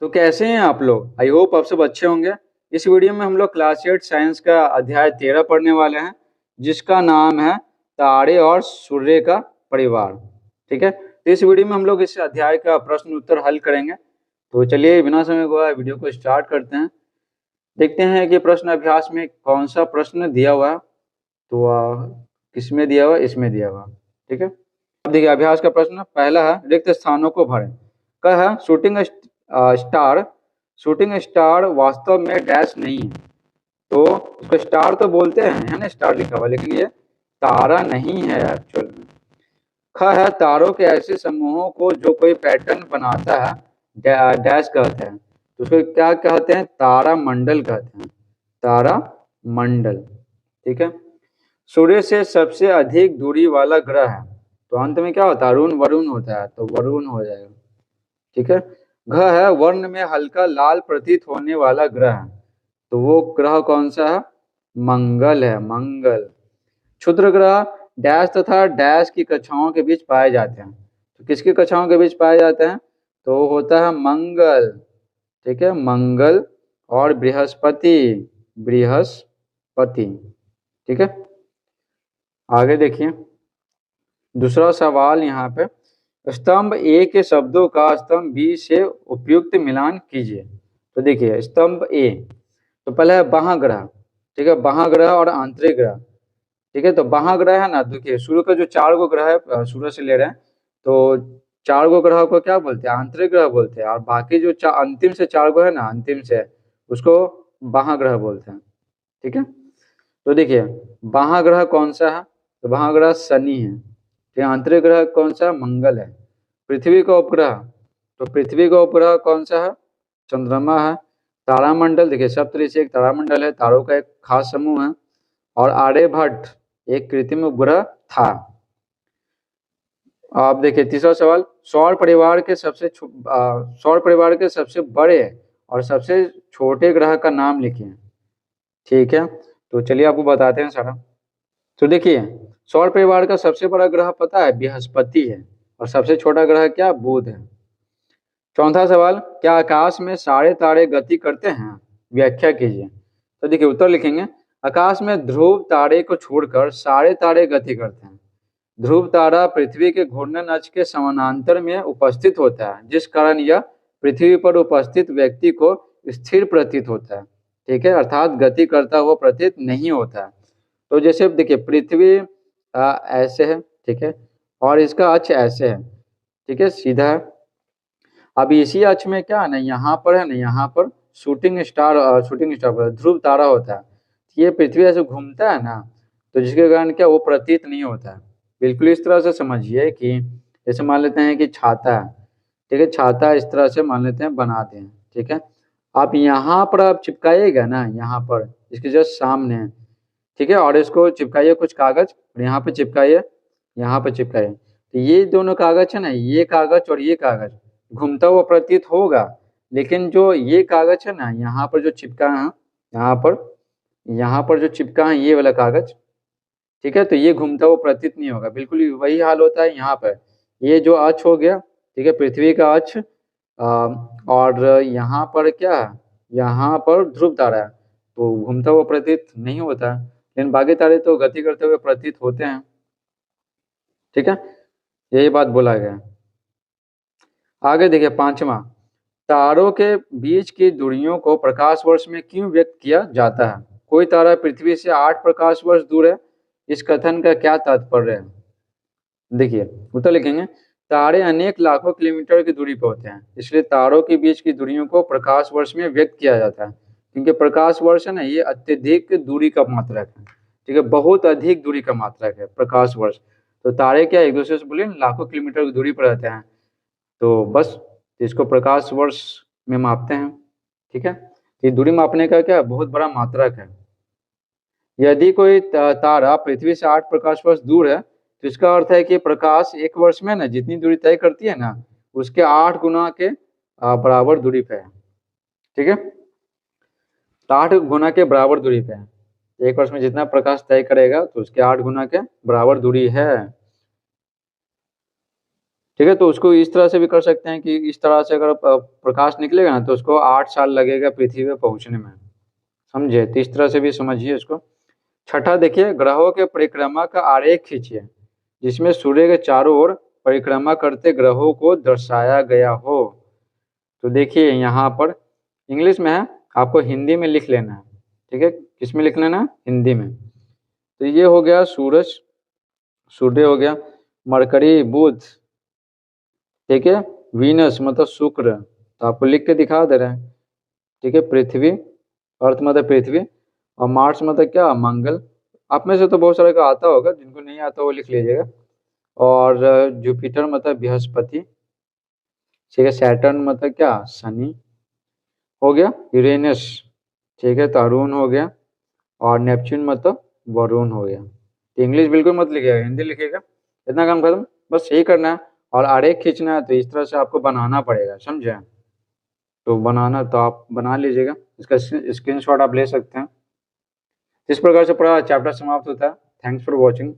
तो कैसे हैं आप लोग? आई होप आप सब अच्छे होंगे। इस वीडियो में हम लोग क्लास 8 साइंस का अध्याय 13 पढ़ने वाले हैं, जिसका नाम है तारे और सूर्य का परिवार। ठीक है, तो इस वीडियो में हम लोग इस अध्याय का प्रश्न उत्तर हल करेंगे। तो चलिए बिना समय गवाए वीडियो को स्टार्ट करते हैं। देखते हैं कि प्रश्न अभ्यास में कौन सा प्रश्न दिया हुआ है। तो किसमें दिया हुआ? इसमें दिया हुआ। ठीक है, अब देखिए अभ्यास का प्रश्न पहला है, रिक्त स्थानों को भरें। कह है स्टार शूटिंग स्टार वास्तव में डैश नहीं है। तो इसको स्टार तो बोलते हैं, है ना, स्टार लिखा हुआ, लेकिन ये तारा नहीं है एक्चुअल में। ख है तारों के ऐसे समूहों को जो कोई पैटर्न बनाता है डैश कहते हैं। तो उसको क्या कहते हैं? तारा मंडल कहते हैं, तारा मंडल। ठीक है, सूर्य से सबसे अधिक दूरी वाला ग्रह है। तो अंत में क्या होता है? अरुण वरुण होता है, तो वरुण हो जाएगा। ठीक है, घ है वर्ण में हल्का लाल प्रतीत होने वाला ग्रह है। तो वो ग्रह कौन सा है? मंगल है, मंगल। क्षुद्र ग्रह डैश तथा डैश की कक्षाओं के बीच पाए जाते हैं। तो किसकी कक्षाओं के बीच पाए जाते हैं? तो होता है मंगल। ठीक है, मंगल और बृहस्पति, बृहस्पति। ठीक है, आगे देखिए दूसरा सवाल यहाँ पे, स्तंभ ए के शब्दों का स्तंभ बी से उपयुक्त मिलान कीजिए। तो देखिए स्तंभ ए, तो पहले है बाह्यग्रह। ठीक है, बाह्यग्रह और आंतरिक ग्रह। ठीक है, तो बाह्यग्रह है ना, देखिए सूर्य का जो 4 गो ग्रह है, सूर्य से ले रहे हैं, तो 4 गो ग्रह को क्या बोलते हैं? आंतरिक ग्रह बोलते हैं। और बाकी जो अंतिम से 4 गो है ना, अंतिम से, उसको बाह्यग्रह बोलते हैं। ठीक है, तो देखिए बाह्यग्रह कौन सा है? तो बाह्यग्रह शनि है। ठीक है, आंतरिक ग्रह कौन सा? मंगल है। पृथ्वी का उपग्रह, तो पृथ्वी का उपग्रह कौन सा है? चंद्रमा है। तारामंडल, देखिए सप्तऋषि एक तारामंडल है, तारों का एक खास समूह है। और आर्यभट्ट एक कृत्रिम उपग्रह था। आप देखिए तीसरा सवाल, सौर परिवार के सबसे बड़े और सबसे छोटे ग्रह का नाम लिखिए। ठीक है, तो चलिए आपको बताते हैं सारा। तो देखिए सौर परिवार का सबसे बड़ा ग्रह पता है? बृहस्पति है। और सबसे छोटा ग्रह क्या? बुध है। चौथा सवाल, क्या आकाश में सारे तारे गति करते हैं? व्याख्या कीजिए। तो देखिए उत्तर लिखेंगे, आकाश में ध्रुव तारे को छोड़कर सारे तारे गति करते हैं। ध्रुव तारा पृथ्वी के घूर्णन अक्ष के समानांतर में उपस्थित होता है, जिस कारण यह पृथ्वी पर उपस्थित व्यक्ति को स्थिर प्रतीत होता है। ठीक है, अर्थात गति करता हुआ प्रतीत नहीं होता है। तो जैसे देखिए पृथ्वी ऐसे है, ठीक है, और इसका अक्ष ऐसे है, ठीक है, सीधा है। अब इसी अक्ष में क्या है ना, यहाँ पर है ना, यहाँ पर शूटिंग स्टार पर ध्रुव तारा होता है। ये पृथ्वी ऐसे घूमता है ना, तो जिसके कारण क्या वो प्रतीत नहीं होता है। बिल्कुल इस तरह से समझिए कि जैसे मान लेते हैं कि छाता है। ठीक है, छाता इस तरह से मान लेते हैं, बनाते हैं। ठीक है, आप यहाँ पर आप चिपकाइएगा ना, यहाँ पर इसके जस्ट सामने है। ठीक है, और इसको चिपकाइए कुछ कागज, और यहाँ पे चिपकाइए, यहाँ पे चिपकाइए। तो ये दोनों कागज है ना, ये कागज और ये कागज घूमता हुआ प्रतीत होगा, लेकिन जो ये कागज है ना, यहाँ पर जो चिपका है, यहाँ पर जो चिपका है ये वाला कागज, ठीक है, तो ये घूमता हुआ प्रतीत नहीं होगा। बिल्कुल वही हाल होता है यहाँ पर। ये जो अक्ष हो गया, ठीक है, पृथ्वी का अक्ष, और यहाँ पर क्या है? यहाँ पर ध्रुव तारा है, तो घूमता हुआ प्रतीत नहीं होता है, लेकिन बाकी तारे तो गति करते हुए प्रतीत होते हैं। ठीक है, यही बात बोला गया है। आगे देखिए पांचवा, तारों के बीच की दूरियों को प्रकाश वर्ष में क्यों व्यक्त किया जाता है? कोई तारा पृथ्वी से 8 प्रकाश वर्ष दूर है, इस कथन का क्या तात्पर्य है? देखिए उत्तर लिखेंगे, तारे अनेक लाखों किलोमीटर की दूरी पर होते हैं, इसलिए तारों के बीच की दूरियों को प्रकाश वर्ष में व्यक्त किया जाता है। क्योंकि प्रकाश वर्ष है ना, ये अत्यधिक दूरी का मात्रक है। ठीक है, बहुत अधिक दूरी का मात्रक है प्रकाश वर्ष। तो तारे क्या एक दूसरे से बोले लाखों किलोमीटर की दूरी पर रहते हैं, तो बस इसको प्रकाश वर्ष में मापते हैं। ठीक है, ये दूरी मापने का क्या बहुत बड़ा मात्रक है। यदि कोई तारा पृथ्वी से 8 प्रकाश वर्ष दूर है, तो इसका अर्थ है कि प्रकाश एक वर्ष में ना जितनी दूरी तय करती है ना, उसके 8 गुना के बराबर दूरी पे है। ठीक है, 8 गुना के बराबर दूरी पे है। एक वर्ष में जितना प्रकाश तय करेगा, तो उसके 8 गुना के बराबर दूरी है। ठीक है, तो उसको इस तरह से भी कर सकते हैं कि इस तरह से अगर प्रकाश निकलेगा ना तो उसको 8 साल लगेगा पृथ्वी पे पहुंचने में, समझे? तो इस तरह से भी समझिए इसको। छठा देखिए, ग्रहों के परिक्रमा का आरेख खींचिए जिसमें सूर्य के चारों ओर परिक्रमा करते ग्रहों को दर्शाया गया हो। तो देखिए यहाँ पर इंग्लिश में है, आपको हिंदी में लिख लेना है। ठीक है, किस में लिख लेना है? हिंदी में। तो ये हो गया सूरज, सूर्य हो गया, मरकरी बुध, ठीक है, वीनस मतलब शुक्र, तो आपको लिख के दिखा दे रहे हैं। ठीक है, पृथ्वी, अर्थ मतलब पृथ्वी, और मार्स मतलब क्या? मंगल। आप में से तो बहुत सारे का आता होगा, जिनको नहीं आता वो लिख लीजिएगा। और जुपिटर मतलब बृहस्पति, ठीक है, सैटर्न मतलब क्या? शनि हो गया, यूरेनस, ठीक है, तो अरुण हो गया, और नेपच्यून मतलब वरुण हो गया। तो इंग्लिश बिल्कुल मत लिखिएगा, हिंदी लिखिएगा। इतना काम खत्म, बस यही करना है। और आरेख खींचना है तो इस तरह से आपको बनाना पड़ेगा, समझे? तो बनाना तो आप बना लीजिएगा, इसका स्क्रीनशॉट आप ले सकते हैं। इस प्रकार से पूरा चैप्टर समाप्त होता है। Thanks for watching.